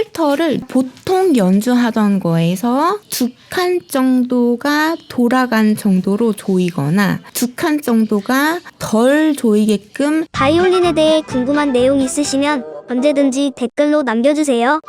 활터를 보통 연주하던 거에서 2칸 정도가 돌아간 정도로 조이거나 2칸 정도가 덜 조이게끔. 바이올린에 대해 궁금한 내용 있으시면 언제든지 댓글로 남겨주세요.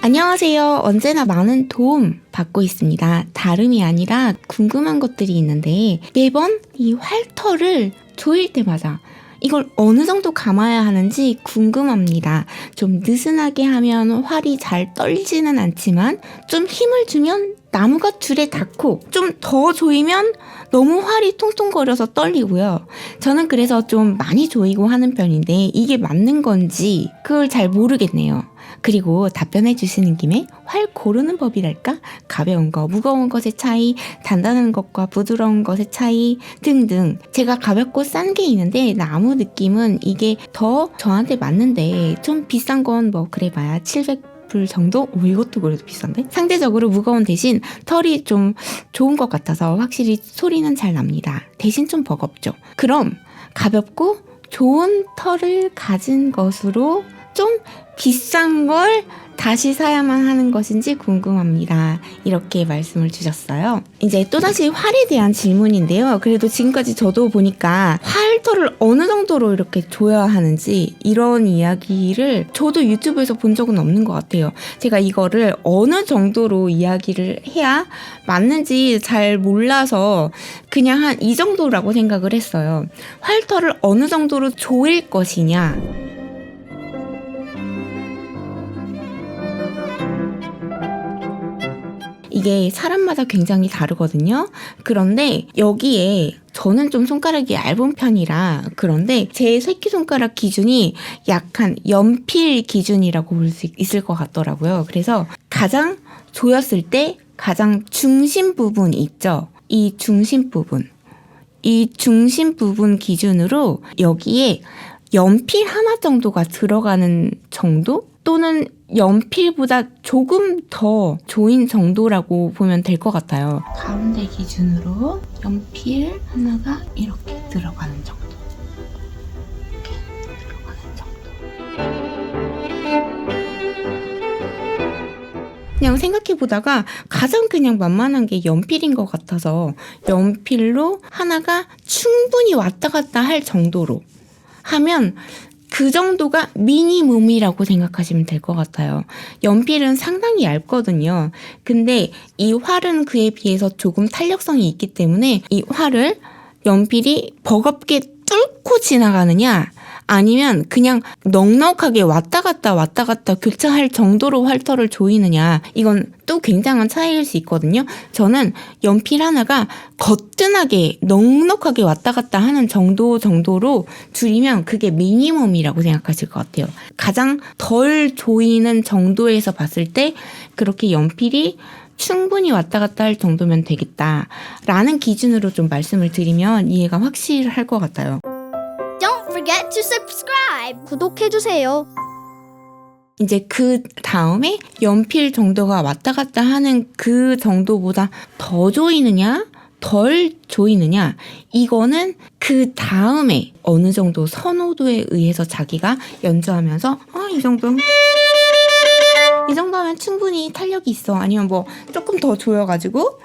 안녕하세요. 언제나 많은 도움 받고 있습니다. 다름이 아니라 궁금한 것들이 있는데 매번 이 활터를 조일 때마다 이걸 어느 정도 감아야 하는지 궁금합니다. 좀 느슨하게 하면 활이 잘 떨리지는 않지만 좀 힘을 주면 나무가 줄에 닿고 좀 더 조이면 너무 활이 통통거려서 떨리고요. 저는 그래서 좀 많이 조이고 하는 편인데 이게 맞는 건지 그걸 잘 모르겠네요. 그리고 답변해 주시는 김에 활 고르는 법이랄까? 가벼운 거, 무거운 것의 차이, 단단한 것과 부드러운 것의 차이 등등. 제가 가볍고 싼 게 있는데 나무 느낌은 이게 더 저한테 맞는데 좀 비싼 건 뭐 그래봐야 700불 정도? 이것도 그래도 비싼데? 상대적으로 무거운 대신 털이 좀 좋은 것 같아서 확실히 소리는 잘 납니다. 대신 좀 버겁죠. 그럼 가볍고 좋은 털을 가진 것으로 좀 비싼 걸 다시 사야만 하는 것인지 궁금합니다. 이렇게 말씀을 주셨어요. 이제 또다시 활에 대한 질문인데요. 그래도 지금까지 저도 보니까 활터를 어느 정도로 이렇게 조여야 하는지 이런 이야기를 저도 유튜브에서 본 적은 없는 것 같아요. 제가 이거를 어느 정도로 이야기를 해야 맞는지 잘 몰라서 그냥 한 이 정도라고 생각을 했어요. 활터를 어느 정도로 조일 것이냐. 이게 사람마다 굉장히 다르거든요. 그런데 여기에 저는 좀 손가락이 얇은 편이라 그런데 제 새끼손가락 기준이 약간 연필 기준이라고 볼 수 있을 것 같더라고요. 그래서 가장 조였을 때 가장 중심 부분 있죠. 이 중심 부분 기준으로 여기에 연필 하나 정도가 들어가는 정도? 또는 연필보다 조금 더 조인 정도라고 보면 될 것 같아요. 가운데 기준으로 연필 하나가 이렇게 들어가는 정도. 이렇게 들어가는 정도. 그냥 생각해보다가 가장 그냥 만만한 게 연필인 것 같아서 연필로 하나가 충분히 왔다 갔다 할 정도로 하면 그 정도가 미니멈이라고 생각하시면 될 것 같아요. 연필은 상당히 얇거든요. 근데 이 활은 그에 비해서 조금 탄력성이 있기 때문에 이 활을 연필이 버겁게 뚫고 지나가느냐 아니면 그냥 넉넉하게 왔다 갔다 교차할 정도로 활터를 조이느냐 이건 또 굉장한 차이일 수 있거든요. 저는 연필 하나가 거뜬하게 넉넉하게 왔다 갔다 하는 정도로 줄이면 그게 미니멈이라고 생각하실 것 같아요. 가장 덜 조이는 정도에서 봤을 때 그렇게 연필이 충분히 왔다 갔다 할 정도면 되겠다라는 기준으로 좀 말씀을 드리면 이해가 확실할 것 같아요. Don't forget to subscribe. 구독해주세요. 이제 그 다음에 연필 정도가 왔다 갔다 하는 그 정도보다 더 조이느냐 덜 조이느냐 이거는 그 다음에 어느 정도 선호도에 의해서 자기가 연주하면서 이 정도 하면 충분히 탄력이 있어 아니면 뭐 조금 더 조여가지고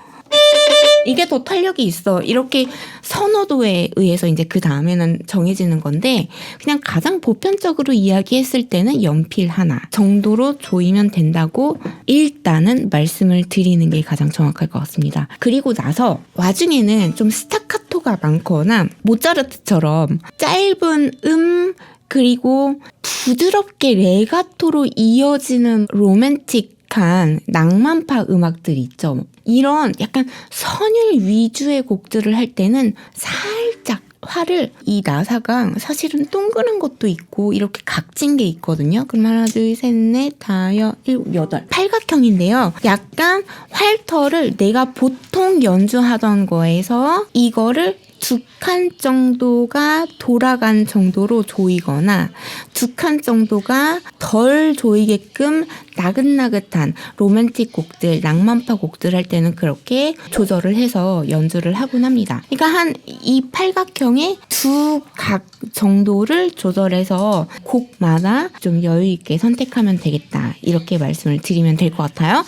이게 더 탄력이 있어 이렇게 선호도에 의해서 이제 그 다음에는 정해지는 건데 그냥 가장 보편적으로 이야기했을 때는 연필 하나 정도로 조이면 된다고 일단은 말씀을 드리는 게 가장 정확할 것 같습니다. 그리고 나서 와중에는 좀 스타카토가 많거나 모차르트처럼 짧은 그리고 부드럽게 레가토로 이어지는 로맨틱한 낭만파 음악들 있죠. 이런 약간 선율 위주의 곡들을 할 때는 살짝 활을 이 나사가 사실은 동그란 것도 있고 이렇게 각진 게 있거든요. 그럼 하나, 둘, 셋, 넷, 다, 일곱, 여덟. 팔각형인데요. 약간 활터를 내가 보통 연주하던 거에서 이거를 2칸 정도가 돌아간 정도로 조이거나 2칸 정도가 덜 조이게끔 나긋나긋한 로맨틱 곡들, 낭만파 곡들 할 때는 그렇게 조절을 해서 연주를 하곤 합니다. 그러니까 한 이 팔각형의 2각 정도를 조절해서 곡마다 좀 여유 있게 선택하면 되겠다. 이렇게 말씀을 드리면 될 것 같아요.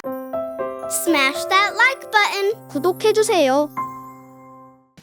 Smash that like button. 구독해주세요.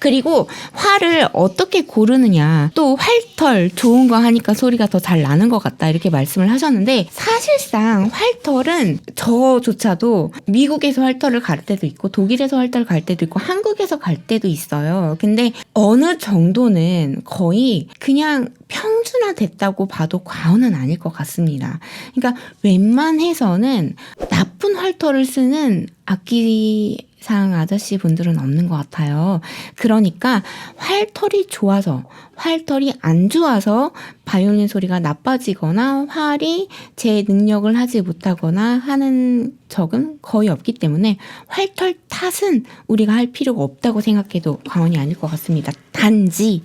그리고 활을 어떻게 고르느냐, 또 활털 좋은 거 하니까 소리가 더 잘 나는 것 같다 이렇게 말씀을 하셨는데, 사실상 활털은 저조차도 미국에서 활털을 갈 때도 있고 독일에서 활털을 갈 때도 있고 한국에서 갈 때도 있어요. 근데 어느 정도는 거의 그냥 평준화됐다고 봐도 과언은 아닐 것 같습니다. 그러니까 웬만해서는 나쁜 활털을 쓰는 악기상 아저씨 분들은 없는 것 같아요. 그러니까 활털이 좋아서, 활털이 안 좋아서 바이올린 소리가 나빠지거나 활이 제 능력을 하지 못하거나 하는 적은 거의 없기 때문에 활털 탓은 우리가 할 필요가 없다고 생각해도 과언이 아닐 것 같습니다. 단지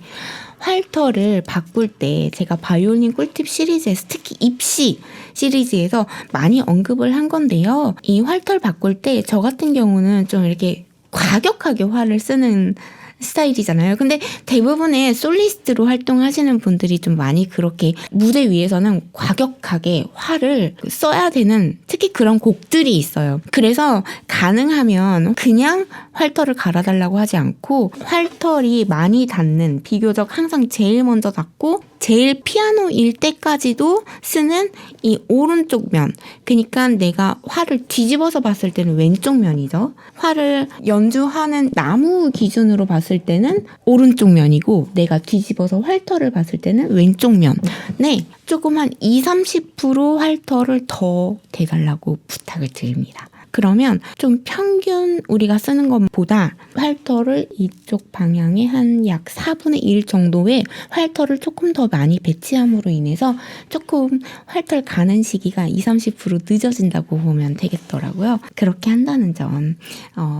활털을 바꿀 때 제가 바이올린 꿀팁 시리즈에서 특히 입시 시리즈에서 많이 언급을 한 건데요. 이 활털 바꿀 때 저 같은 경우는 좀 이렇게 과격하게 활을 쓰는 스타일이잖아요. 근데 대부분의 솔리스트로 활동하시는 분들이 좀 많이 그렇게 무대 위에서는 과격하게 활을 써야 되는 특히 그런 곡들이 있어요. 그래서 가능하면 그냥 활털을 갈아달라고 하지 않고 활털이 많이 닿는, 비교적 항상 제일 먼저 닿고 제일 피아노일 때까지도 쓰는 이 오른쪽 면, 그러니까 내가 활을 뒤집어서 봤을 때는 왼쪽 면이죠. 활을 연주하는 나무 기준으로 봤을 때는 오른쪽 면이고, 내가 뒤집어서 활털을 봤을 때는 왼쪽 면. 네, 조금 한 20-30% 활털을 더 대달라고 부탁을 드립니다. 그러면 좀 평균 우리가 쓰는 것보다 활털을 이쪽 방향에 한 약 4분의 1 정도의 활털을 조금 더 많이 배치함으로 인해서 조금 활털 가는 시기가 20-30% 늦어진다고 보면 되겠더라고요. 그렇게 한다는 점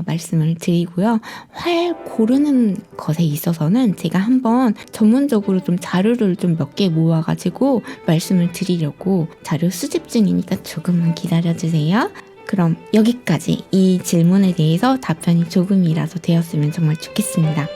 말씀을 드리고요. 활 고르는 것에 있어서는 제가 한번 전문적으로 좀 자료를 좀 몇 개 모아가지고 말씀을 드리려고 자료 수집 중이니까 조금만 기다려주세요. 그럼 여기까지 이 질문에 대해서 답변이 조금이라도 되었으면 정말 좋겠습니다.